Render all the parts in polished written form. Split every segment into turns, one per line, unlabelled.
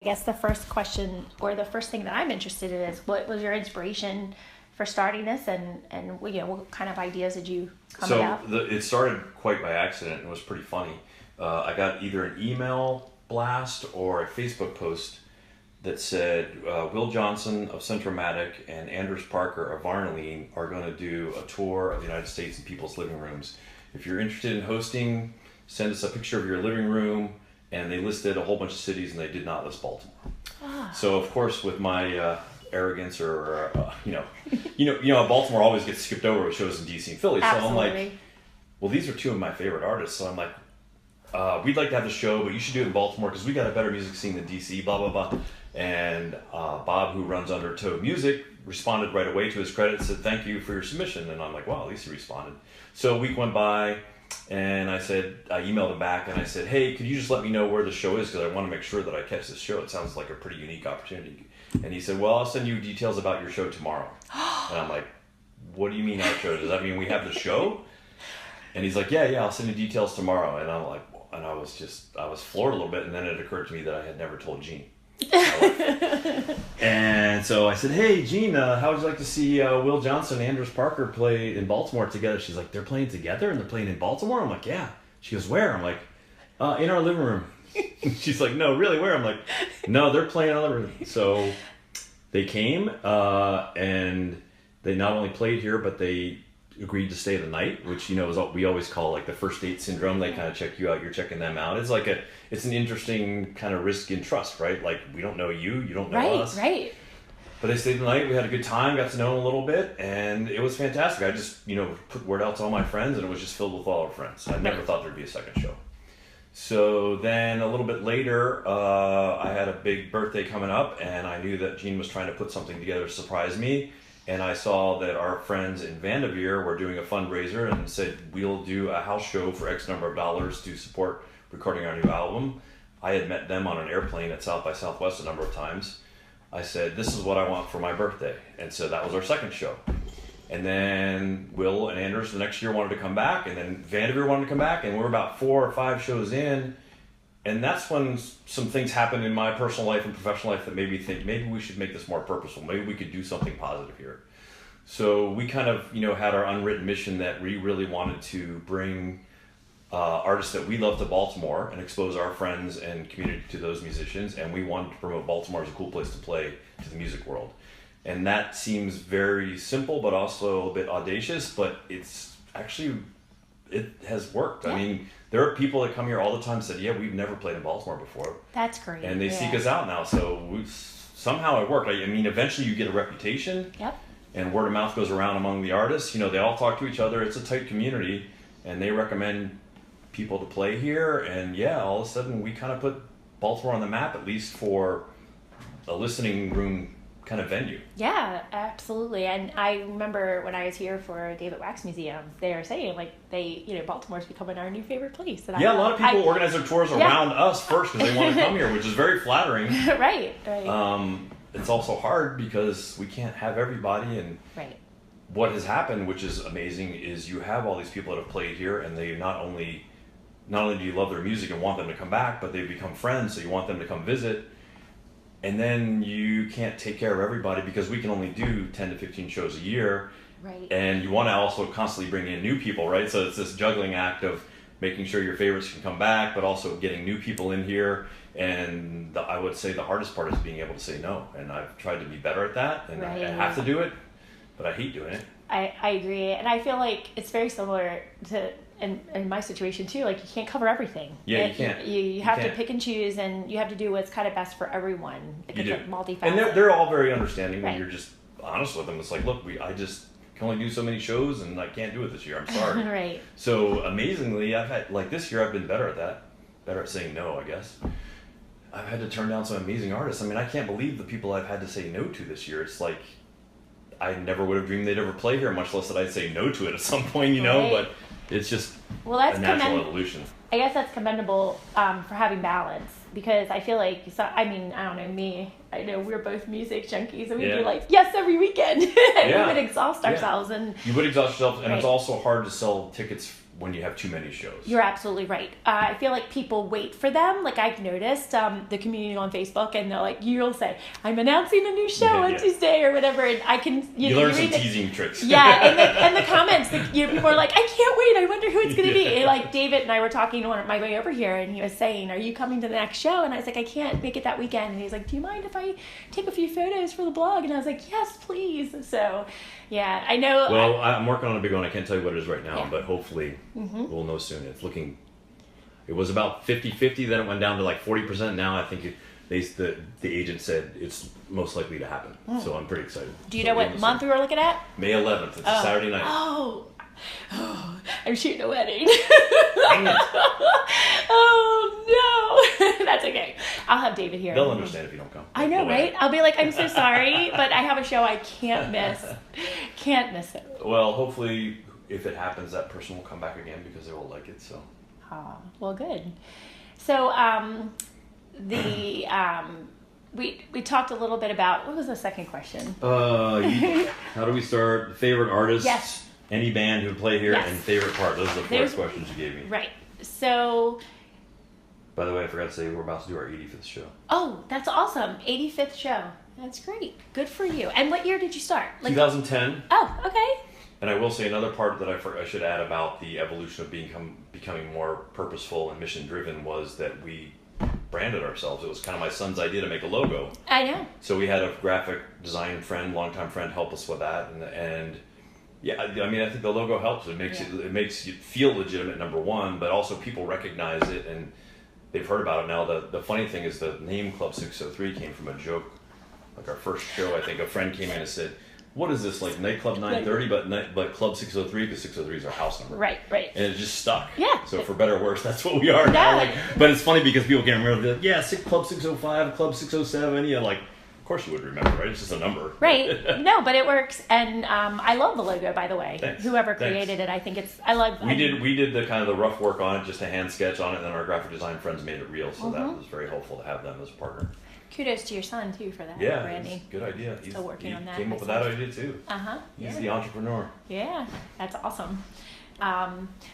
I guess the first question or the first thing that I'm interested in is what was your inspiration for starting this, and what kind of ideas did you come about?
It started quite by accident. It was pretty funny. I got either an email blast or a Facebook post that said Will Johnson of Centromatic and Anders Parker of Varnaline are going to do a tour of the United States in people's living rooms. If you're interested in hosting, send us a picture of your living room. And they listed a whole bunch of cities, and they did not list Baltimore. So of course, with my arrogance, or how Baltimore always gets skipped over with shows in DC and Philly.
Absolutely.
So I'm like, well, these are two of my favorite artists. So I'm like, we'd like to have the show, but you should do it in Baltimore because we got a better music scene than DC. Blah blah blah. And Bob, who runs under Toad Music, responded right away to his credit and said, "Thank you for your submission." And I'm like, wow, at least he responded. So a week went by. And I emailed him back and I said, "Hey, could you just let me know where the show is? Because I want to make sure that I catch this show. It sounds like a pretty unique opportunity." And he said, "Well, I'll send you details about your show tomorrow." And I'm like, "What do you mean our show? Does that mean we have the show?" And he's like, yeah, I'll send you details tomorrow." And I'm like, and I was floored a little bit. And then it occurred to me that I had never told Gene. And so I said, "Hey, Gene, how would you like to see Will Johnson and Anders Parker play in Baltimore together?" She's like, "They're playing together and they're playing in Baltimore?" I'm like, "Yeah." She goes, "Where?" I'm like, "In our living room." She's like, "No, really, where?" I'm like, "No, they're playing in our living room." So they came and they not only played here, but they agreed to stay the night, which is what we always call like the first date syndrome. They kind of check you out, you're checking them out. It's an interesting kind of risk and trust, right? Like, we don't know you don't know us.
Right.
But they stayed the night, we had a good time, got to know them a little bit, and it was fantastic. I just, put word out to all my friends, and it was just filled with all our friends. I never thought there'd be a second show. So then a little bit later, I had a big birthday coming up, and I knew that Gene was trying to put something together to surprise me. And I saw that our friends in Vanderveer were doing a fundraiser and said, "We'll do a house show for X number of dollars to support recording our new album." I had met them on an airplane at South by Southwest a number of times. I said, "This is what I want for my birthday." And so that was our second show. And then Will and Anders the next year wanted to come back, and then Vanderveer wanted to come back, and we were about 4 or 5 shows in. And that's when some things happened in my personal life and professional life that made me think, maybe we should make this more purposeful. Maybe we could do something positive here. So we kind of, had our unwritten mission that we really wanted to bring artists that we love to Baltimore and expose our friends and community to those musicians. And we wanted to promote Baltimore as a cool place to play to the music world. And that seems very simple, but also a bit audacious, but it's actually, it has worked. Yeah. I mean, there are people that come here all the time and said, "Yeah, we've never played in Baltimore before."
That's great.
And they seek us out now. So somehow it worked. I mean, eventually you get a reputation.
Yep.
And word of mouth goes around among the artists. They all talk to each other. It's a tight community. And they recommend people to play here. And all of a sudden we kind of put Baltimore on the map, at least for a listening room kind of venue.
Yeah, absolutely. And I remember when I was here for David Wax Museum, they were saying Baltimore's becoming our new favorite place. And
a lot of people organize their tours around us first because they want to come here, which is very flattering.
Right.
It's also hard because we can't have everybody. And what has happened, which is amazing, is you have all these people that have played here, and they not only do you love their music and want them to come back, but they've become friends, so you want them to come visit. And then you can't take care of everybody because we can only do 10 to 15 shows a year.
Right.
And you want to also constantly bring in new people, right? So it's this juggling act of making sure your favorites can come back, but also getting new people in here. And I would say the hardest part is being able to say no. And I've tried to be better at that, and I have to do it, but I hate doing it.
I agree. And I feel like it's very similar to in my situation too. Like, you can't cover everything.
Yeah, you can't.
You have to pick and choose, and you have to do what's kind of best for everyone.
You do.
Multifaceted.
And they're all very understanding when you're just honest with them. It's like, look, I just can only do so many shows, and I can't do it this year. I'm sorry.
Right.
So amazingly, I've had, this year I've been better at that. Better at saying no, I guess. I've had to turn down some amazing artists. I mean, I can't believe the people I've had to say no to this year. It's like, I never would have dreamed they'd ever play here, much less that I'd say no to it at some point, but it's just a natural evolution.
I guess that's commendable for having balance, because I feel like, so, I mean, I don't know, me, I know we're both music junkies, and we do like, yes, every weekend. And we would exhaust ourselves. And
you would exhaust yourself, and it's also hard to sell tickets when you have too many shows.
You're absolutely right. I feel like people wait for them. Like, I've noticed the community on Facebook, and they're like, you'll say, I'm announcing a new show on Tuesday or whatever, and I can...
You learn some teasing tricks.
Yeah, and the comments, people are like, I can't wait, I wonder who it's going to be. And like, David and I were talking on my way over here, and he was saying, are you coming to the next show? And I was like, I can't make it that weekend. And he's like, do you mind if I take a few photos for the blog? And I was like, yes, please. So, yeah, I know...
Well, I'm working on a big one. I can't tell you what it is right now, but hopefully... We'll know soon. It's looking. It was about 50-50. Then it went down to like 40%. Now I think the agent said it's most likely to happen. So I'm pretty excited.
Do you know what month we were looking at?
May 11th. It's a Saturday night.
Oh, I'm shooting a wedding.
Dang it.
Oh no, that's okay. I'll have David here.
They'll understand if you don't come.
I know, right? I'll be like, I'm so sorry, but I have a show I can't miss. Can't miss it.
Well, hopefully. If it happens, that person will come back again because they will like it. So.
Well, good. So, we talked a little bit about, what was the second question?
How do we start? Favorite artists?
Yes.
Any band who would play here, and favorite part. Those are the four questions you gave me.
Right. So.
By the way, I forgot to say we're about to do our 85th show.
Oh, that's awesome! 85th show. That's great. Good for you. And what year did you start?
2010.
Oh, okay.
And I will say another part that I should add about the evolution of becoming more purposeful and mission-driven was that we branded ourselves. It was kind of my son's idea to make a logo.
I know.
So we had a graphic design friend, longtime friend, help us with that. And yeah, I mean, I think the logo helps. It makes you feel legitimate, number one, but also people recognize it and they've heard about it now. The funny thing is the name Club 603 came from a joke. Like our first show, I think a friend came in and said, what is this, like nightclub 930, but Club 603, because 603 is our house number.
Right.
And it just stuck.
Yeah.
So for better or worse, that's what we are now. Like, but it's funny because people can't remember. They're like, yeah, Club 605, Club 607. Yeah, like, of course you would remember, right? It's just a number.
Right. No, but it works. And I love the logo, by the way.
Thanks.
Whoever created it, I think I love it.
We did the kind of the rough work on it, just a hand sketch on it, and then our graphic design friends made it real. So that was very helpful to have them as a partner.
Kudos to your son, too, for that branding.
Good idea.
Still working on that.
Came up with that idea, too. He's the entrepreneur.
Yeah, that's awesome.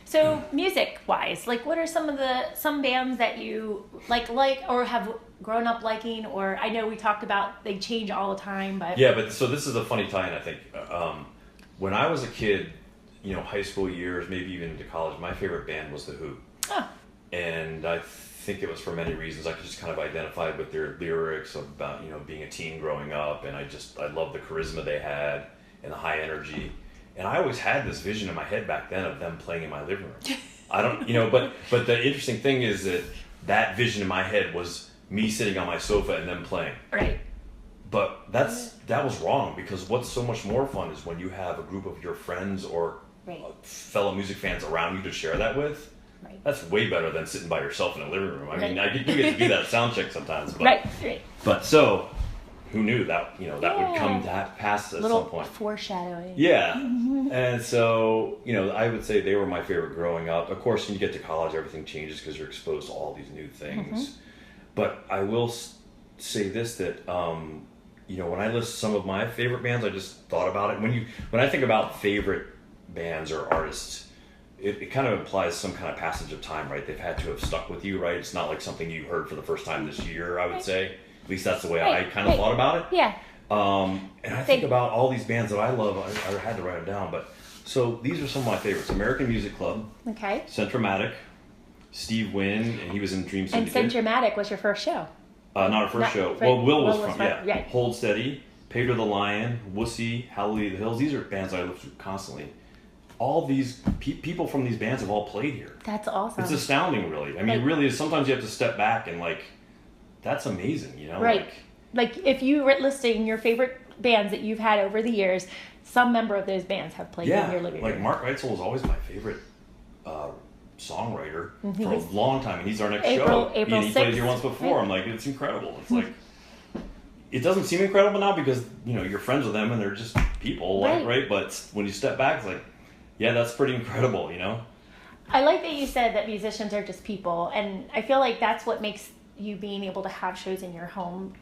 So music-wise, like what are some bands that you like or have grown up liking? Or I know we talked about they change all the time, but...
Yeah, but so this is a funny tie-in, I think. When I was a kid, high school years, maybe even into college, my favorite band was The Who. Oh. And I think it was for many reasons. I could just kind of identify with their lyrics about being a teen growing up, and I loved the charisma they had and the high energy. And I always had this vision in my head back then of them playing in my living room. I don't, but the interesting thing is that vision in my head was me sitting on my sofa and them playing.
Right.
But that was wrong, because what's so much more fun is when you have a group of your friends or fellow music fans around you to share that with. Right. That's way better than sitting by yourself in a living room. I mean, you get to do that at sound check sometimes. But,
right.
But so, who knew that that would come to pass at some point?
Foreshadowing.
Yeah. And so, I would say they were my favorite growing up. Of course, when you get to college, everything changes because you're exposed to all these new things. But I will say this, that when I list some of my favorite bands, I just thought about it. When I think about favorite bands or artists, it kind of implies some kind of passage of time, right? They've had to have stuck with you, right? It's not like something you heard for the first time this year, I would say. At least that's the way I kind of thought about it.
Yeah.
And I think about all these bands that I love. I had to write them down, but so these are some of my favorites: American Music Club, Centromatic, Steve Wynn, and he was in Dream Syndicate.
And Centromatic was your first show.
Not our first show. Well, Will was from Hold Steady, Pedro the Lion, Wussy, Hallelujah the Hills. These are bands I listen to constantly. All these people from these bands have all played here.
That's awesome.
It's astounding, really. I mean, it really is. Sometimes you have to step back and that's amazing,
Right. Like if you were listing your favorite bands that you've had over the years, some member of those bands have played in your living room.
Like Mark Reitzel was always my favorite songwriter for a long time, and he's our next show.
April
he played here once before. I'm like, it's incredible. It's like, it doesn't seem incredible now because you're friends with them and they're just people, right? But when you step back, it's like, yeah, that's pretty incredible,
I like that you said that musicians are just people, and I feel like that's what makes you being able to have shows in your home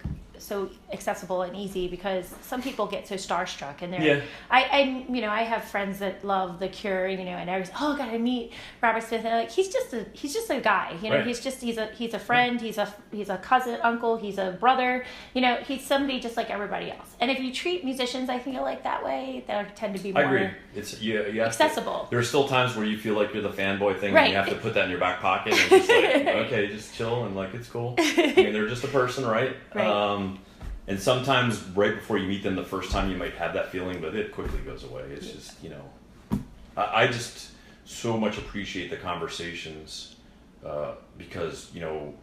so accessible and easy, because some people get so starstruck and they're I have friends that love The Cure, and I was gotta meet Robert Smith, and like he's just a guy,
right.
he's a friend, he's a cousin, uncle, he's a brother, he's somebody just like everybody else. And if you treat musicians, I feel like that way, they tend to be more,
I agree. It's you
accessible.
There are still times where you feel like you're the fanboy thing,
right.
and you have to put that in your back pocket and just like okay, just chill and like it's cool. I mean, they're just a person, right? And sometimes right before you meet them the first time, you might have that feeling, but it quickly goes away. It's just, I just so much appreciate the conversations because,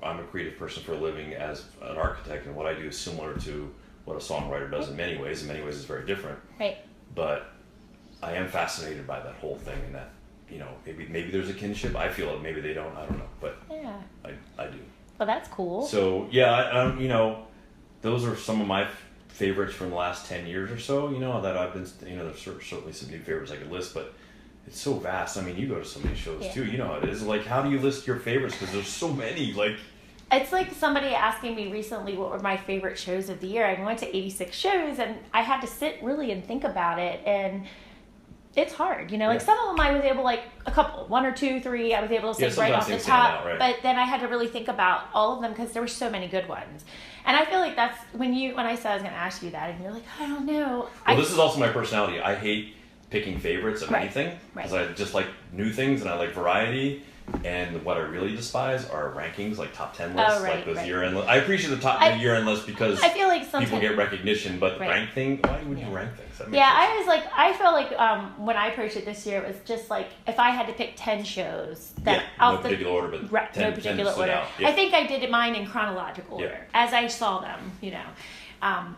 I'm a creative person for a living as an architect, and what I do is similar to what a songwriter does in many ways. In many ways, it's very different.
Right.
But I am fascinated by that whole thing, and that, maybe there's a kinship. I feel it. Maybe they don't. I don't know. But
yeah.
I do.
Well, that's cool.
So, those are some of my favorites from the last 10 years or so, that I've been, there's certainly some new favorites I could list, but it's so vast. I mean, you go to so many shows too, you know how it is. Like, how do you list your favorites? Because there's so many, like...
It's like somebody asking me recently what were my favorite shows of the year. I went to 86 shows, and I had to sit really and think about it, and it's hard, like some of them I was able, like a couple, 1 or 2, 3, I was able to say right off the top, out, right. But then I had to really think about all of them because there were so many good ones. And I feel like that's when I said I was going to ask you that, and you're like, I don't know.
Well, this is also my personality. I hate picking favorites of anything because I just like new things and I like variety. And what I really despise are rankings, like top 10 lists, like those year-end lists. I appreciate the top year-end list because
I feel like
people get recognition, but rank thing, why would you rank things?
I feel like when I approached it this year, it was just like if I had to pick 10 shows that
no particular order, but 10,
no particular
10
order.
Yeah.
I think I did mine in chronological order as I saw them,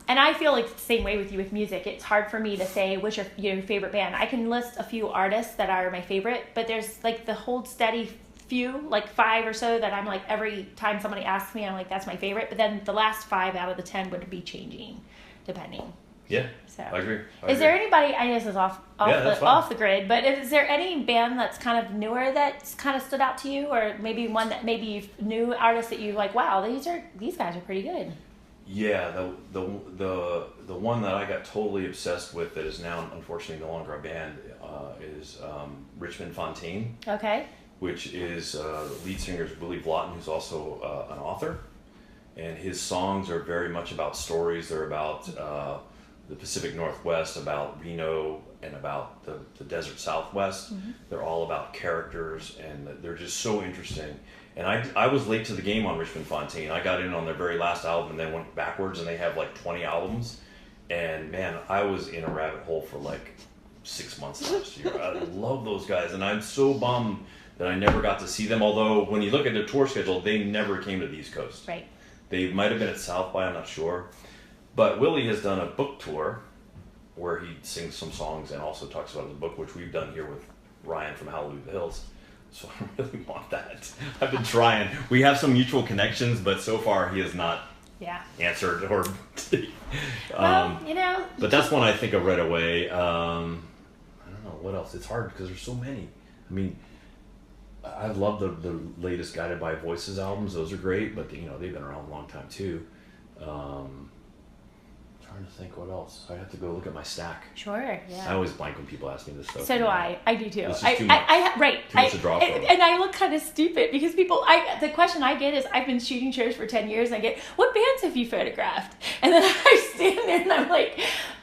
and I feel like it's the same way with you with music. It's hard for me to say which are your favorite band. I can list a few artists that are my favorite, but there's like the hold steady few, like 5 or so that I'm like every time somebody asks me, I'm like that's my favorite. But then the last 5 out of the 10 would be changing, depending.
Yeah,
so
I agree.
Is there anybody? I know this is off the grid, but is there any band that's kind of newer that's kind of stood out to you, or maybe one that maybe you've new artists that you like? Wow, these guys are pretty good.
Yeah, the one that I got totally obsessed with that is now unfortunately no longer a band is Richmond Fontaine.
Okay.
Which is lead singer is Willie Vlotton, who's also an author, and his songs are very much about stories. They're about the Pacific Northwest, about Reno, and about the desert Southwest. Mm-hmm. They're all about characters, and they're just so interesting. And I was late to the game on Richmond Fontaine. I got in on their very last album and then went backwards, and they have like 20 albums. And man, I was in a rabbit hole for like 6 months last year. I love those guys, and I'm so bummed that I never got to see them. Although when you look at their tour schedule, they never came to the East Coast. Right. They might have been at South by, I'm not sure. But Willie has done a book tour where he sings some songs and also talks about his book, which we've done here with Ryan from Hallelujah the Hills. So I really want that. I've been trying. We have some mutual connections, but so far he has not answered or... But that's one I think of right away. I don't know, what else? It's hard because there's so many. I mean... I love the latest Guided by Voices albums. Those are great, but they've been around a long time too. Trying to think what else. I have to go look at my stack.
Sure, yeah.
I always blank when people ask me this stuff.
So do I. I do too.
It's just too much to draw from.
And I look kind of stupid because the question I get is, I've been shooting shows for 10 years, and I get, what bands have you photographed? And then I stand there and I'm like,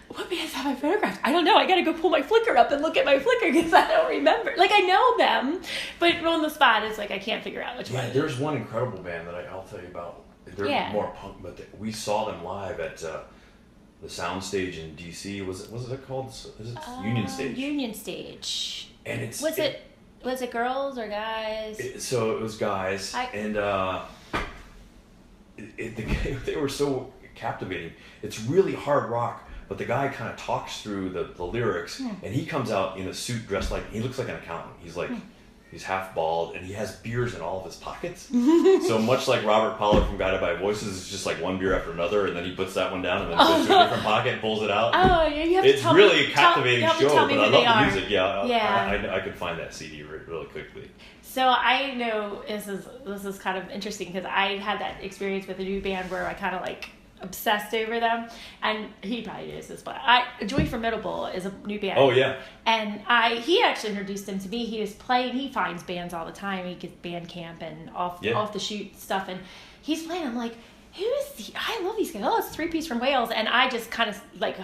what bands have I photographed? I don't know. I got to go pull my Flickr up and look at my Flickr because I don't remember. Like, I know them, but on the spot, it's like I can't figure out which one.
Yeah, there's one incredible band that I'll tell you about. They're more punk, but we saw them live at the Soundstage in DC. Was it called? Is it Union Stage? Union Stage. And
was it girls or guys?
So it was guys, and they were so captivating. It's really hard rock. But the guy kind of talks through the lyrics, and he comes out in a suit dressed he looks like an accountant. He's like, He's half bald, and he has beers in all of his pockets. So much like Robert Pollard from Guided by Voices, it's just like one beer after another, and then he puts that one down and then goes to a different pocket and pulls it out.
Oh, yeah, you have
it's
to tell
really
me,
a captivating show, but I love the music.
Yeah.
I could find that CD really quickly.
So I know this is kind of interesting because I had that experience with a new band where I kind of like obsessed over them, and he probably knows this, but Joy Formidable is a new band.
Oh yeah.
And he actually introduced him to me. He was playing. He finds bands all the time. He gets band camp and off the shoot stuff, and he's playing. I'm like, who is he? I love these guys. Oh, it's 3-piece from Wales, and I just kind of like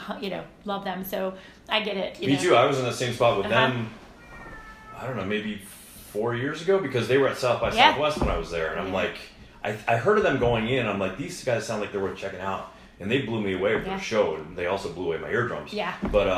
love them. So I get it.
Me too. I was in the same spot with them. I don't know, maybe 4 years ago, because they were at South by Southwest when I was there, and I'm like. I heard of them going in. I'm like, these guys sound like they're worth checking out, and they blew me away with their show, and they also blew away my eardrums.
Yeah.
But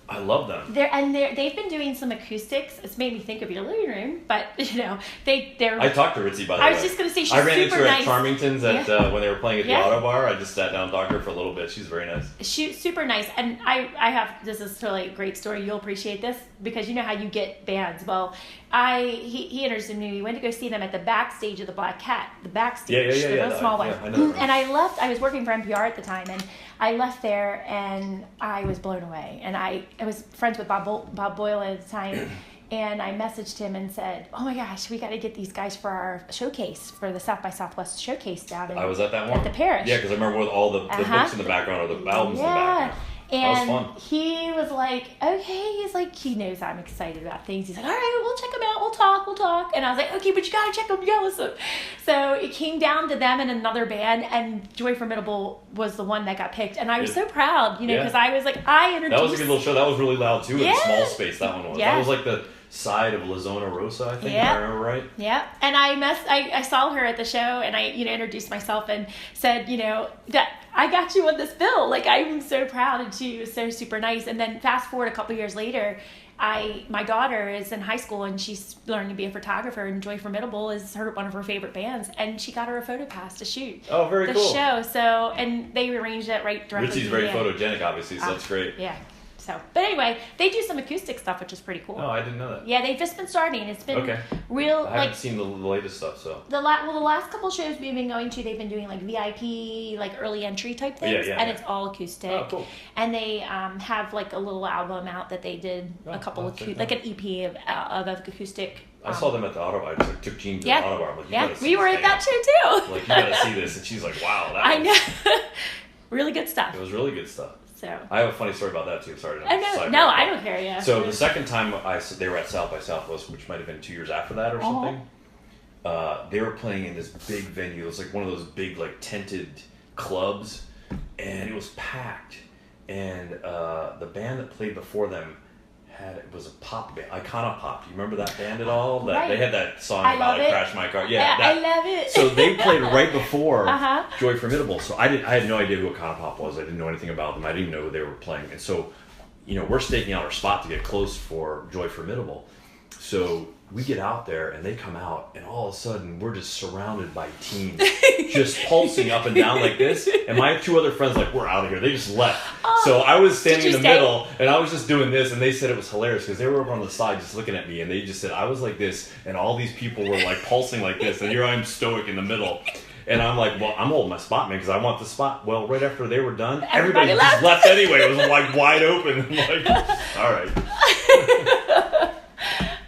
I love them.
They've been doing some acoustics. It's made me think of your living room, but they're.
I talked to Ritzy, by the way.
I was just gonna say she's
I ran
super
into her
nice.
at Charmington's when they were playing at the Auto Bar. I just sat down and talked to her for a little bit. She's very nice. She's
super nice, and I have this is totally a great story. You'll appreciate this because you know how you get bands. Well, he introduced me. We went to go see them at the backstage of the Black Cat, the backstage, the real small one.
Yeah, I know that.
And I left. I was working for NPR at the time, and I left there, and I was blown away. And I was friends with Bob Boyle at the time, and I messaged him and said, "Oh my gosh, we got to get these guys for our showcase, for the South by Southwest showcase down."
I was at that one
at the Parish.
Yeah, because I remember with all the books in the background or the albums in the background.
And
that was fun.
He was like, okay, he's like, he knows I'm excited about things. He's like, all right, we'll check them out. We'll talk. And I was like, okay, but you got to check them. You got to listen. So it came down to them and another band, and Joy Formidable was the one that got picked. And I was so proud, because I was like, I introduced.
That was a good little show. That was really loud, too, in a small space, that one was.
Yeah.
That was like the side of La Zona Rosa, I think, if I remember right.
Yeah. And I saw her at the show, and I, introduced myself and said, that I got you on this bill. Like, I'm so proud, and she was so super nice. And then fast forward a couple years later, my daughter is in high school, and she's learning to be a photographer, and Joy Formidable is one of her favorite bands, and she got her a photo pass to shoot
the
show. So, and they arranged it right directly.
Ritzy's very photogenic, obviously, so that's great.
Yeah. So, but anyway, they do some acoustic stuff, which is pretty cool.
Oh, I didn't know that.
Yeah, they've just been starting. It's been real.
I haven't seen the latest stuff, so.
The last couple shows we've been going to, they've been doing like VIP, like early entry type things, it's all acoustic.
Oh, cool.
And they have like a little album out that they did an EP of acoustic.
I saw them at the Auto Bar. I took Jean to the Auto Bar. I'm like, you gotta see
we were at that show too.
Like, you gotta see this, and she's like, wow,
I know. Really good stuff.
It was really good stuff.
So.
I have a funny story about that too. Sorry.
I don't care. Yeah.
So the second time they were at South by Southwest, which might have been 2 years after that or something, they were playing in this big venue. It was like one of those big like tented clubs, and it was packed. And the band that played before them was a pop band, Iconopop. Do you remember that band at all? They had that song about I Crashed My Car. Yeah,
I love it.
So they played right before Joy Formidable. So I had no idea who Iconopop was. I didn't know anything about them. I didn't even know who they were playing. And so, we're staking out our spot to get close for Joy Formidable. So we get out there, and they come out, and all of a sudden, we're just surrounded by teens, just pulsing up and down like this. And my two other friends, like, we're out of here. They just left. So I was standing in the middle, and I was just doing this, and they said it was hilarious because they were over on the side just looking at me, and they just said I was like this, and all these people were like pulsing like this, and here I'm stoic in the middle. And I'm like, well, I'm holding my spot, man, because I want the spot. Well, right after they were done, everybody just left anyway. It was like wide open. I'm like, all right.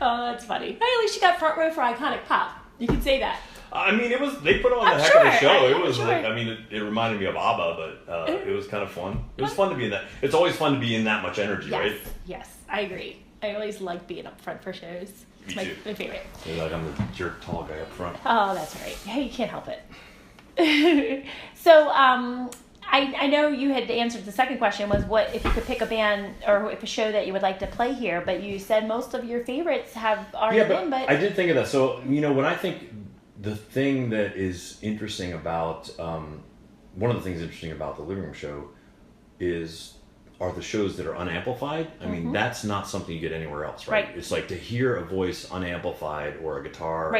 Oh, that's funny. Hey, at least you got front row for Iconic Pop. You can say that.
I mean, they put on a heck of a show. It was like, it reminded me of ABBA, but it was kind of fun. It was fun to be in that. It's always fun to be in that much energy, right?
Yes, I agree. I always like being up front for shows. It's my favorite.
You're like, I'm the jerk tall guy up front.
Oh, that's right. Hey, you can't help it. So, I know you had answered the second question was what if you could pick a band or if a show that you would like to play here, but you said most of your favorites have already been. But
I did think of that. So when I think the thing that is interesting about one of the things interesting about the living room show are the shows that are unamplified. I mean, that's not something you get anywhere else, right? It's like to hear a voice unamplified or a guitar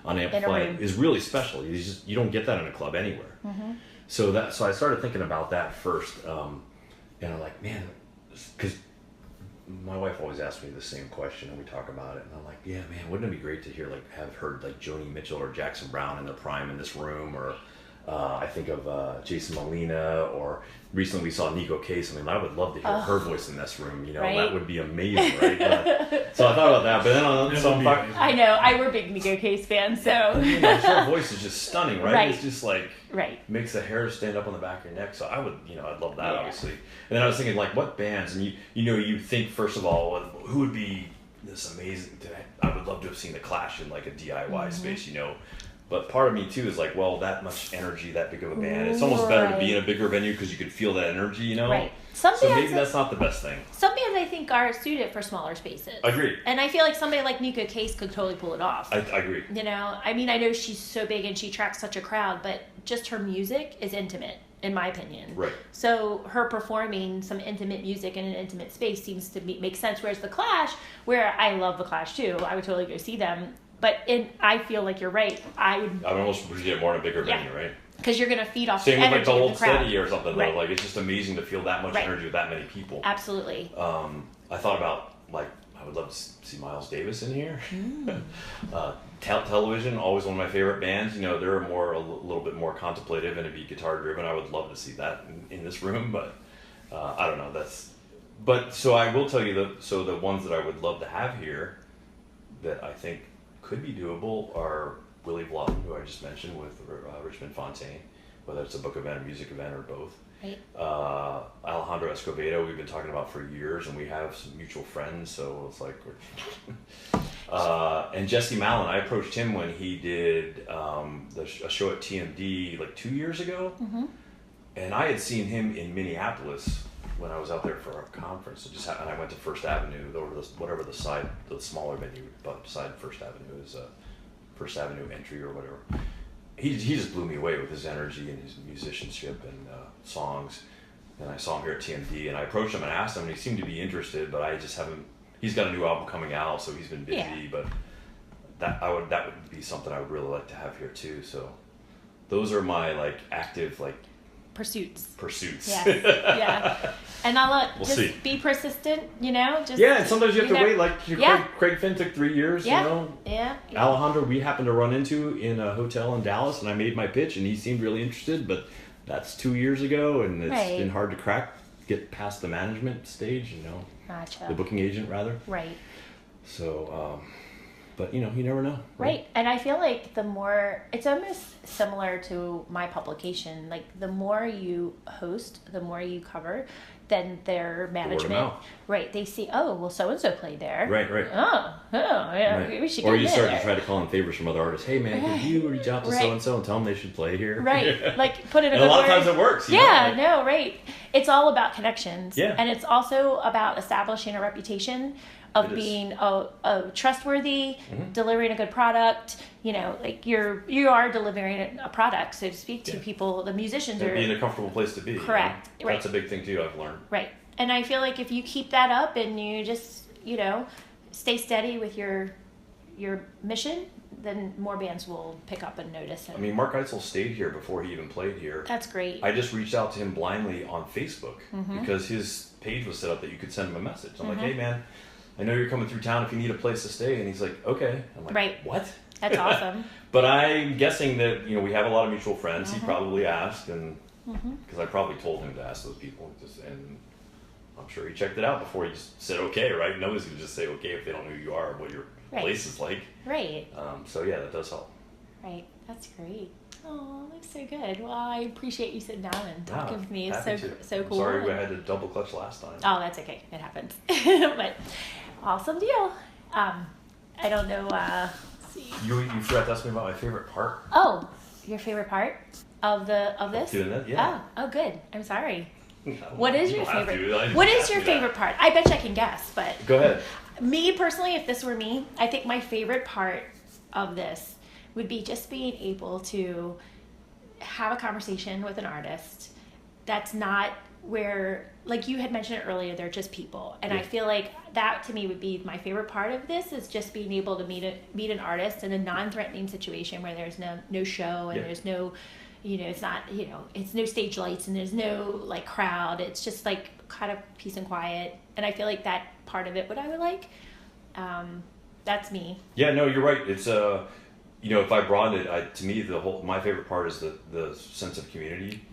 unamplified is really special. You don't get that in a club anywhere. Mm-hmm. So I started thinking about that first, and I'm like, man, because my wife always asks me the same question, and we talk about it, and I'm like, yeah, man, wouldn't it be great to hear, like, have heard like Joni Mitchell or Jackson Brown in their prime in this room, or I think of Jason Molina, or recently we saw Nico Case. I mean, I would love to hear her voice in this room. You know,
right?
That would be amazing, right? So I thought about that, but then
I know we're big Nico Case fans, so
her voice is just stunning, right?
Right.
It's just like makes the hair stand up on the back of your neck. So I would, I'd love that, obviously. And then I was thinking, like, what bands? And you think first of all, who would be this amazing? I would love to have seen the Clash in like a DIY space, But part of me too is like, well, that much energy, that big of a band, it's almost better to be in a bigger venue because you can feel that energy,
Right.
So maybe that's not the best thing.
Some bands I think are suited for smaller spaces.
Agreed.
And I feel like somebody like Nico Case could totally pull it off.
I agree.
I mean, I know she's so big and she attracts such a crowd, but just her music is intimate, in my opinion.
Right.
So her performing some intimate music in an intimate space seems to make sense. Whereas the Clash, where I love the Clash too, I would totally go see them. But I feel like you're right. I would almost
appreciate it more in a bigger venue, right?
Because you're going to feed off
the energy
with the crowd. Same with like the
Old Steady or something, though. Like, it's just amazing to feel that much energy with that many people.
Absolutely.
I thought about, like, I would love to see Miles Davis in here. Television, always one of my favorite bands. They're a little bit more contemplative and it'd be guitar driven. I would love to see that in this room, but I don't know. But so I will tell you the ones that I would love to have here that I think could be doable are Willie Vlotten, who I just mentioned, with Richmond Fontaine, whether it's a book event, a music event, or both.
Right.
Alejandro Escobedo, we've been talking about for years, and we have some mutual friends, so it's like... and Jesse Malin, I approached him when he did a show at TMD like 2 years ago, and I had seen him in Minneapolis when I was out there for a conference. And I went to First Avenue, whatever the smaller venue beside First Avenue is, First Avenue entry or whatever. He just blew me away with his energy and his musicianship and songs. And I saw him here at TMD, and I approached him and asked him, and he seemed to be interested, but I just haven't. He's got a new album coming out, so he's been busy. Yeah. But that would be something I would really like to have here too. So those are my like active like
pursuits.
Yes.
Yeah. And I'll
see.
Be persistent, Just
and sometimes you have to wait. Like Craig Finn took 3 years.
Yeah.
Alejandro, we happened to run into in a hotel in Dallas, and I made my pitch, and he seemed really interested. But that's 2 years ago, and it's been hard to get past the management stage.
Gotcha.
The booking agent rather.
Right.
So. But you never know.
Right. And I feel like the more, it's almost similar to my publication, like the more you host, the more you cover, then their management, right, they see, oh, well, so-and-so played there.
Right.
Oh, yeah, right. We should go
Or you start
there.
to try to call in favors from other artists. Hey, man, can you reach out to so-and-so and tell them they should play here?
Right. Like, put it in
a lot of times it works.
Right. It's all about connections.
Yeah.
And it's also about establishing a reputation of being a trustworthy, delivering a good product. Like you are delivering a product, so to speak, to people. The musicians are
being a comfortable place to be.
Correct. Right.
That's a big thing too. I've learned.
Right. And I feel like if you keep that up and you just stay steady with your mission, then more bands will pick up and notice it.
I mean, Mark Eitzel stayed here before he even played here.
That's great.
I just reached out to him blindly on Facebook because his page was set up that you could send him a message. I'm like, hey man, I know you're coming through town if you need a place to stay. And he's like, okay. I'm like, what?
That's awesome.
But I'm guessing that, we have a lot of mutual friends. He probably asked, and because I probably told him to ask those people. And I'm sure he checked it out before he just said okay, right? Nobody's going to just say okay if they don't know who you are or what your place is like.
Right.
So yeah, that does help.
Right. That's great. Oh, that's so good. Well, I appreciate you sitting down and talking with me. It's so cool.
Sorry, I had to double clutch last time.
Oh, that's okay. It happens. But awesome deal. I don't know. Let's see.
You forgot to ask me about my favorite part.
Oh, your favorite part of this?
Doing that, yeah.
Oh, good. I'm sorry.
No,
what is your favorite? What is your favorite part? I bet you I can guess, but
go ahead.
Me personally, if this were me, I think my favorite part of this would be just being able to have a conversation with an artist that's not where, like you had mentioned earlier, they're just people. And I feel like that to me would be my favorite part of this, is just being able to meet an artist in a non-threatening situation where there's no show and there's no, it's not, it's no stage lights and there's no like crowd. It's just like kind of peace and quiet. And I feel like that part of it, what I would like, that's me.
Yeah, no, you're right. It's if I broaden it, to me my favorite part is the sense of community.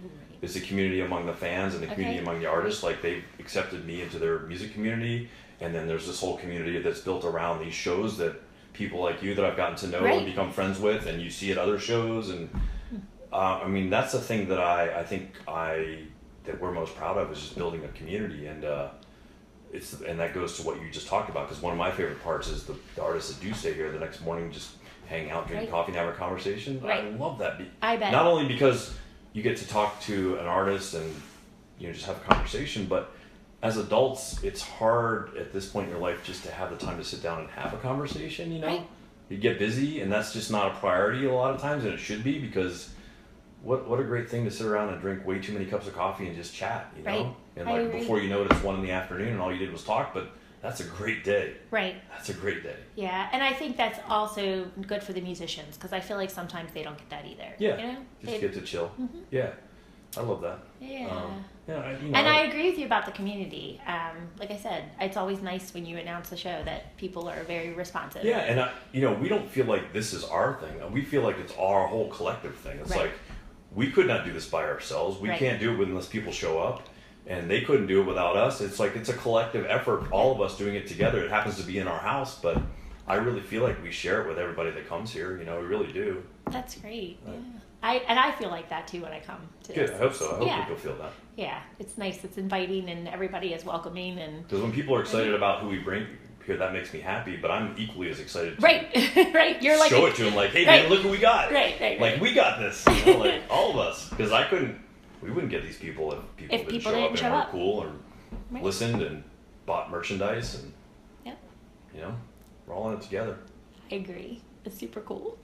It's the community among the fans and the community among the artists. Like they've accepted me into their music community, and then there's this whole community that's built around these shows that people like you that I've gotten to know and become friends with, and you see at other shows. And I mean, that's the thing that I think that we're most proud of, is just building a community. And and that goes to what you just talked about, because one of my favorite parts is the artists that do stay here the next morning, just hang out, drink coffee, and have a conversation. I love that.
I bet.
Not only because you get to talk to an artist and just have a conversation, but as adults, it's hard at this point in your life just to have the time to sit down and have a conversation. You get busy, and that's just not a priority a lot of times, and it should be, because what a great thing to sit around and drink way too many cups of coffee and just chat, and like before you know it, it's 1 PM and all you did was talk. But that's a great day. Right. That's a great day.
Yeah, and I think that's also good for the musicians, because I feel like sometimes they don't get that either.
Yeah. Just get to chill. Mm-hmm. Yeah. I love that.
Yeah. And I agree with you about the community. Like I said, it's always nice when you announce the show that people are very responsive.
Yeah, and we don't feel like this is our thing. We feel like it's our whole collective thing. It's like we could not do this by ourselves. We can't do it unless people show up, and they couldn't do it without us. It's like it's a collective effort, all of us doing it together. It happens to be in our house, but I really feel like we share it with everybody that comes here. We really do.
That's great. Yeah. I feel like that too when I come to
Good,
this.
I hope so. I hope people feel that.
Yeah, it's nice. It's inviting, and everybody is welcoming. And
because when people are excited about who we bring here, that makes me happy. But I'm equally as excited to
right. You're like
show it to them, like, hey, man, look who we got.
Right.
Like we got this. Like all of us, because we wouldn't get these people if people didn't show up and were cool or listened and bought merchandise, and we're all in it together.
I agree. It's super cool.